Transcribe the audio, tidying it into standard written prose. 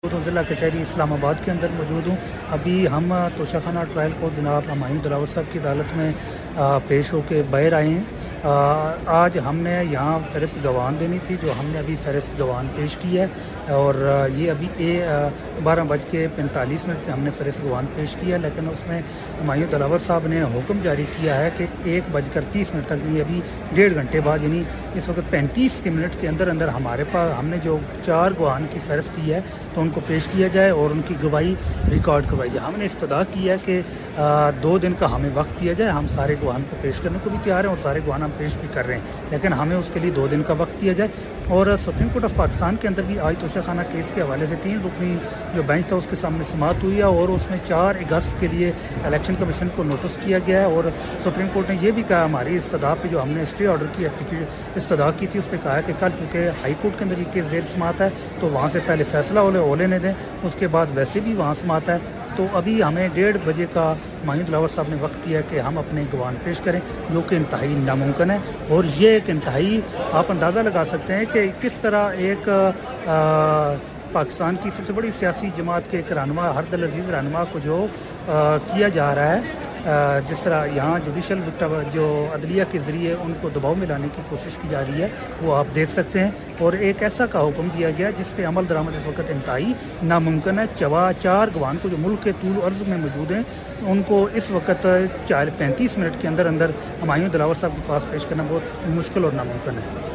تو ضلع کچہری اسلام آباد کے اندر موجود ہوں۔ ابھی ہم توشہ خانہ ٹرائل کو جناب ہمایوں دلاور صاحب کی عدالت میں پیش ہو کے باہر آئے ہیں۔ آج ہم نے یہاں فہرست گواہان دینی تھی، جو ہم نے ابھی فہرست گواہان پیش کی ہے، اور یہ ابھی 12:45 پہ ہم نے فہرست گواہان پیش کیا ہے، لیکن اس میں ہمایوں دلاور صاحب نے حکم جاری کیا ہے کہ 1:30 تک بھی، ابھی 1.5 گھنٹے بعد، یعنی اس وقت 35 منٹ کے اندر اندر ہمارے پاس ہم نے جو 4 گواہان کی فہرست دی ہے تو ان کو پیش کیا جائے اور ان کی گواہی ریکارڈ کروائی جائے۔ ہم نے استدعا کی ہے کہ 2 دن کا ہمیں وقت دیا جائے۔ ہم سارے گواہان کو پیش کرنے کو بھی تیار ہیں اور سارے گواہان ہم پیش بھی کر رہے ہیں، لیکن ہمیں اس کے لیے 2 دن کا وقت دیا جائے۔ اور سپریم کورٹ آف پاکستان کے اندر بھی آج توشہ خانہ کیس کے حوالے سے 3 رکنی جو بینچ تھا اس کے سامنے سماعت ہوئی ہے، اور اس میں 4 اگست کے لیے الیکشن کمیشن کو نوٹس کیا گیا ہے، اور سپریم کورٹ نے یہ بھی کہا ہماری استدعا پہ جو ہم نے اسٹے آرڈر کی استدعا کی تھی اس پہ کہا ہے کہ کل چونکہ ہائی کورٹ کے اندر یہ کیس زیر سماعت ہے تو وہاں سے پہلے فیصلہ ہونے دیں، اس کے بعد ویسے بھی وہاں سماعت ہے، تو ابھی ہمیں 1:30 بجے کا ہمایوں دلاور صاحب نے وقت دیا کہ ہم اپنے گواہان پیش کریں، جو کہ انتہائی ناممکن ہے۔ اور یہ ایک انتہائی، آپ اندازہ لگا سکتے ہیں کہ کس طرح ایک پاکستان کی سب سے بڑی سیاسی جماعت کے ایک رہنما، ہرد العزیز رہنما کو جو کیا جا رہا ہے، جس طرح یہاں جوڈیشل جو عدلیہ کے ذریعے ان کو دباؤ میں لانے کی کوشش کی جا رہی ہے، وہ آپ دیکھ سکتے ہیں۔ اور ایک ایسا کا حکم دیا گیا جس پہ عمل درآمد اس وقت انتہائی ناممکن ہے۔ 4 گواہان کو جو ملک کے طول و عرض میں موجود ہیں، ان کو اس وقت 35 منٹ کے اندر اندر ہمایوں دلاور صاحب کے پاس پیش کرنا بہت مشکل اور ناممکن ہے۔